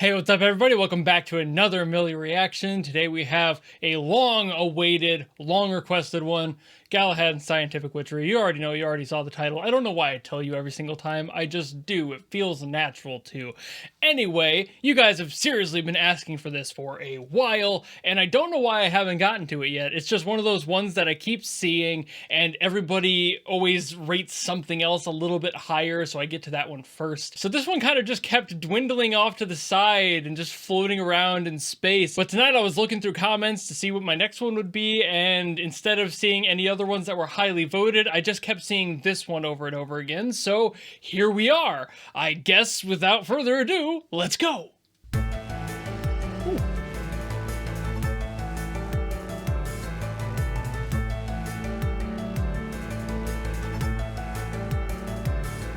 Hey, what's up everybody? Welcome back to another Mili reaction. Today we have a long-awaited, long-requested one, Ga1ahad and Scientific Witchery. You already know, you already saw the title. I don't know why I tell you every single time, I just do. It feels natural to. Anyway, you guys have seriously been asking for this for a while, and I don't know why I haven't gotten to it yet. It's just one of those ones that I keep seeing, and everybody always rates something else a little bit higher, so I get to that one first. So this one kind of just kept dwindling off to the side and just floating around in space. But tonight I was looking through comments to see what my next one would be, and instead of seeing any other ones that were highly voted, I just kept seeing this one over and over again. So here we are. I guess without further ado, let's go. Ooh.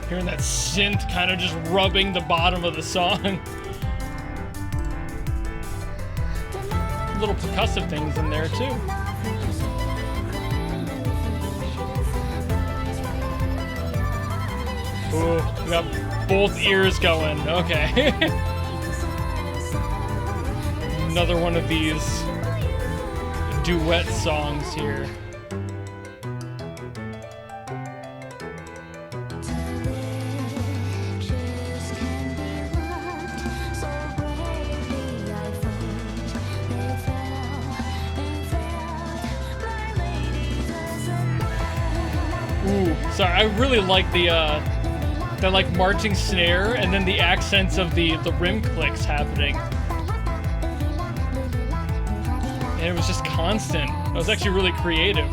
Hearing that synth kind of just rubbing the bottom of the song. Little percussive things in there too. Ooh, we got both ears going. Okay. Another one of these duet songs here. Ooh, sorry, I really like the like marching snare and then the accents of the rim clicks happening. And it was just constant. It was actually really creative.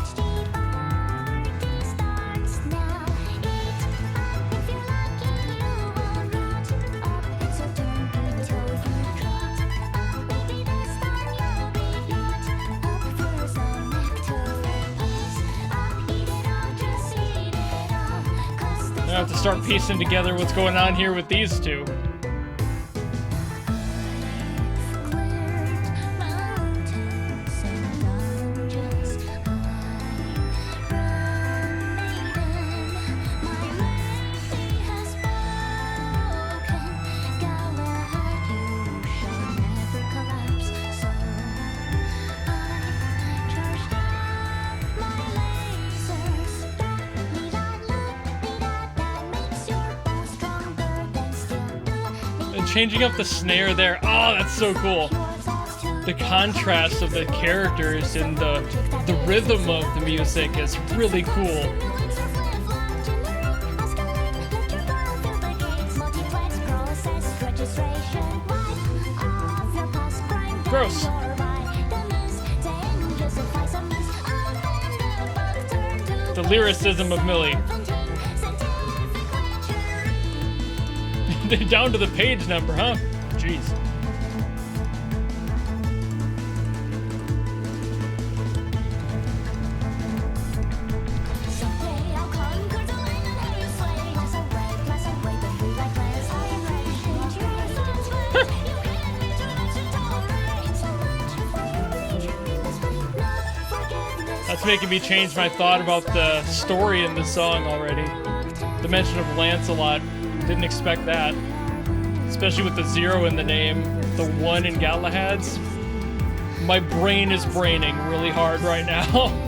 I have to start piecing together what's going on here with these two. Changing up the snare there. Oh, that's so cool. The contrast of the characters and the rhythm of the music is really cool. Gross. The lyricism of Mili. Down to the page number, huh? Jeez. That's making me change my thought about the story in the song already. The mention of Lancelot. Didn't expect that. Especially with the 0 in the name, the 1 in Ga1ahad's. My brain is braining really hard right now.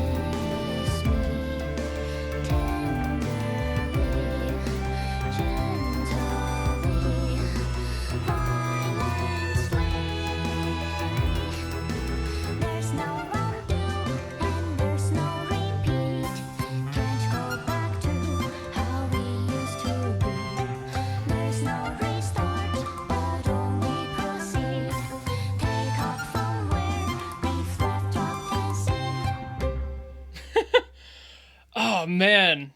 Oh man.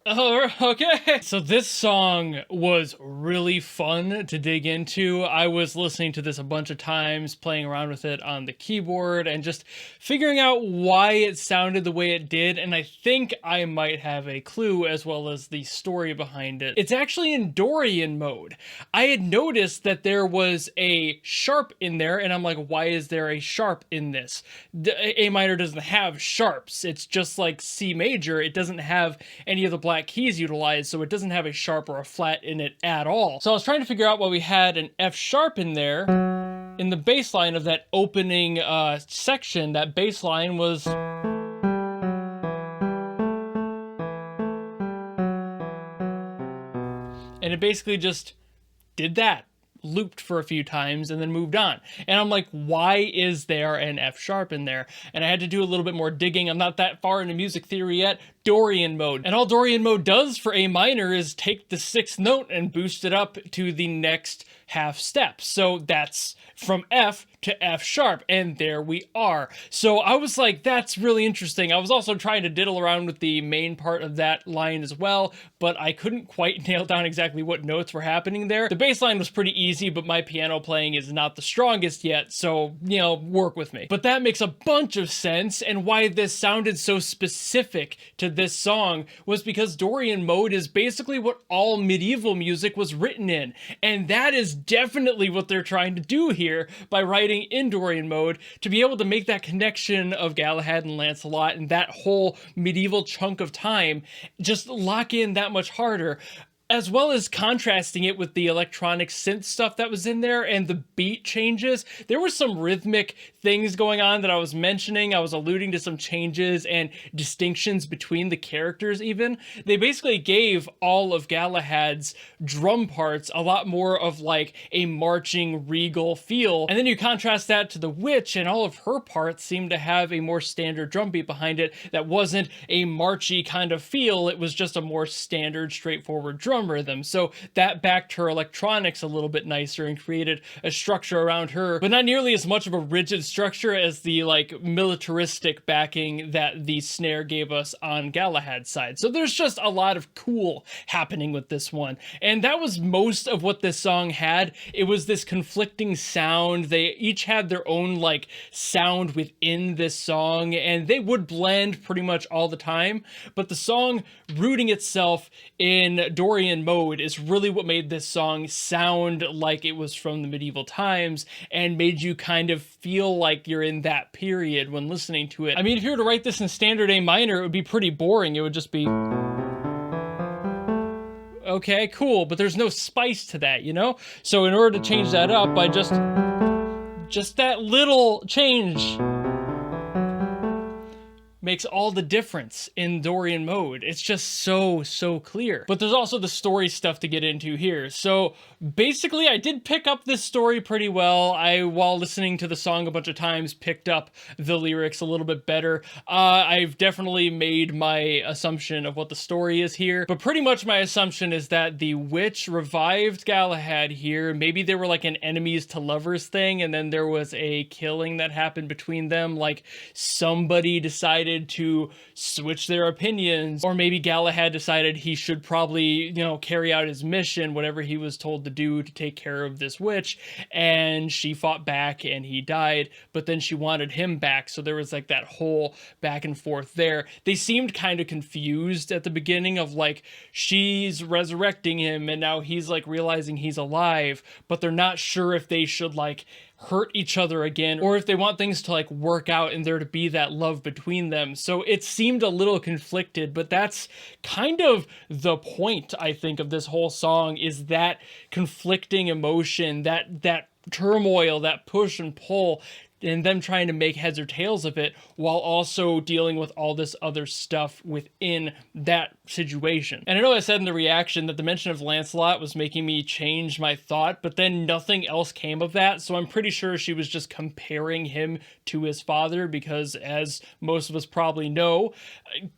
Oh, okay. So this song was really fun to dig into. I was listening to this a bunch of times, playing around with it on the keyboard and just figuring out why it sounded the way it did. And I think I might have a clue as well as the story behind it. It's actually in Dorian mode. I had noticed that there was a sharp in there and I'm like, why is there a sharp in this? A minor doesn't have sharps. It's just like C major. It doesn't have any of the black flat keys utilized, so it doesn't have a sharp or a flat in it at all. So I was trying to figure out why we had an F sharp in there. In the bass line of that opening section, that bass line was... and it basically just did that. Looped for a few times and then moved on. And I'm like, why is there an F sharp in there? And I had to do a little bit more digging. I'm not that far into music theory yet. Dorian mode. And all Dorian mode does for A minor is take the 6th note and boost it up to the next half step. So that's from F to F sharp, and there we are. So I was like, that's really interesting. I was also trying to diddle around with the main part of that line as well, but I couldn't quite nail down exactly what notes were happening there. The bass line was pretty easy, but my piano playing is not the strongest yet, so, you know, work with me. But that makes a bunch of sense, and why this sounded so specific to this song was because Dorian mode is basically what all medieval music was written in, and that is definitely what they're trying to do here by writing in Dorian mode, to be able to make that connection of Ga1ahad and Lancelot and that whole medieval chunk of time just lock in that much harder, as well as contrasting it with the electronic synth stuff that was in there and the beat changes. There were some rhythmic things going on that I was mentioning. I was alluding to some changes and distinctions between the characters even. They basically gave all of Ga1ahad's drum parts a lot more of like a marching, regal feel. And then you contrast that to the Witch, and all of her parts seemed to have a more standard drum beat behind it that wasn't a marchy kind of feel. It was just a more standard, straightforward drum rhythm. So that backed her electronics a little bit nicer and created a structure around her, but not nearly as much of a rigid structure as the like militaristic backing that the snare gave us on Ga1ahad's side. So there's just a lot of cool happening with this one. And that was most of what this song had. It was this conflicting sound. They each had their own like sound within this song, and they would blend pretty much all the time. But the song rooting itself in Dorian mode is really what made this song sound like it was from the medieval times and made you kind of feel like you're in that period when listening to it. I mean, if you were to write this in standard A minor, it would be pretty boring. It would just be... okay, cool, but there's no spice to that, you know? So in order to change that up, I just that little change makes all the difference in Dorian mode. It's just so clear. But there's also the story stuff to get into here. So basically, I did pick up this story pretty well. While listening to the song a bunch of times, picked up the lyrics a little bit better. I've definitely made my assumption of what the story is here, but pretty much my assumption is that the witch revived Ga1ahad here. Maybe they were like an enemies to lovers thing, and then there was a killing that happened between them, like somebody decided to switch their opinions, or maybe Ga1ahad decided he should probably, you know, carry out his mission, whatever he was told to do to take care of this witch, and she fought back and he died, but then she wanted him back, so there was like that whole back and forth there. They seemed kind of confused at the beginning of like, she's resurrecting him and now he's like realizing he's alive, but they're not sure if they should like hurt each other again, or if they want things to like work out and there to be that love between them. So it seemed a little conflicted, but that's kind of the point, I think, of this whole song, is that conflicting emotion, that turmoil, that push and pull, and them trying to make heads or tails of it while also dealing with all this other stuff within that situation. And I know I said in the reaction that the mention of Lancelot was making me change my thought, but then nothing else came of that, so I'm pretty sure she was just comparing him to his father, because as most of us probably know,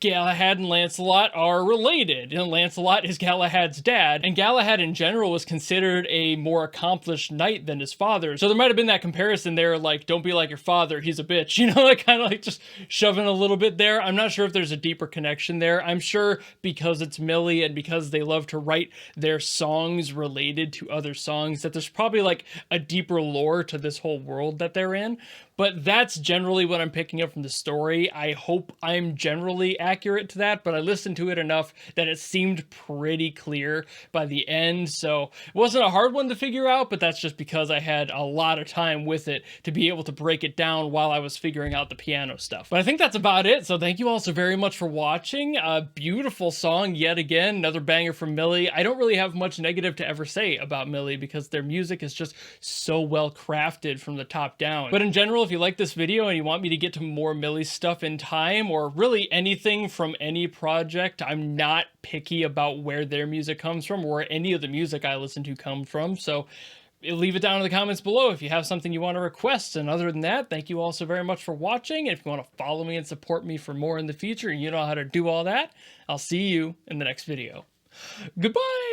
Ga1ahad and Lancelot are related. You know, Lancelot is Ga1ahad's dad, and Ga1ahad in general was considered a more accomplished knight than his father, so there might have been that comparison there, like, don't be like your father, he's a bitch, you know, like kind of like just shoving a little bit there. I'm not sure if there's a deeper connection there. I'm sure because it's Mili and because they love to write their songs related to other songs, that there's probably like a deeper lore to this whole world that they're in. but that's generally what I'm picking up from the story. I hope I'm generally accurate to that, but I listened to it enough that it seemed pretty clear by the end, so it wasn't a hard one to figure out, but that's just because I had a lot of time with it to be able to break it down while I was figuring out the piano stuff. But I think that's about it, so thank you all so very much for watching. A beautiful song yet again, another banger from Mili. I don't really have much negative to ever say about Mili because their music is just so well crafted from the top down. But in general, if you like this video and you want me to get to more Mili stuff in time, or really anything from any project, I'm not picky about where their music comes from or where any of the music I listen to come from, so leave it down in the comments below if you have something you want to request. And other than that, thank you all so very much for watching. And if you want to follow me and support me for more in the future, you know how to do all that. I'll see you in the next video. Goodbye!